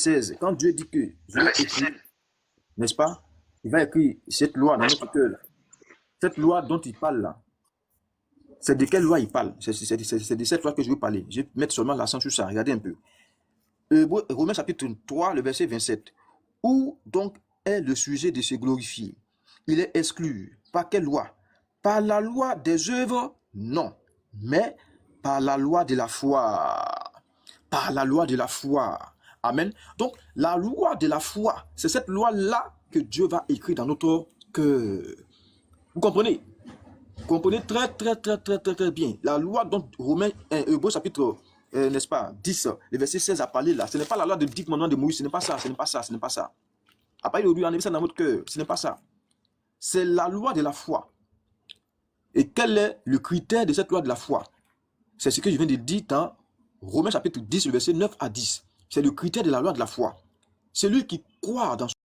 16, quand Dieu dit que je vais écrire, n'est-ce pas? Il va écrire cette loi dans notre cœur. Cette loi dont il parle là, c'est de quelle loi il parle? C'est de cette loi que je veux parler. Je vais mettre seulement l'accent sur ça. Regardez un peu. Romains chapitre 3, le verset 27. Où donc est le sujet de se glorifier? Il est exclu. Par quelle loi? Par la loi des œuvres? Non. Mais par la loi de la foi. Par la loi de la foi. Amen. Donc, la loi de la foi, c'est cette loi-là que Dieu va écrire dans notre cœur. Vous comprenez? Vous comprenez très bien. La loi dont Romains, Hébreux chapitre, n'est-ce pas, 10, le verset 16 a parlé là. Ce n'est pas la loi de 10 commandements de Moïse, ce n'est pas ça, ce n'est pas ça, ce n'est pas ça. À partir d'aujourd'hui, on a mis ça dans votre cœur, ce n'est pas ça. C'est la loi de la foi. Et quel est le critère de cette loi de la foi? C'est ce que je viens de dire dans Romains chapitre 10, le verset 9 à 10. C'est le critère de la loi de la foi. Celui qui croit dans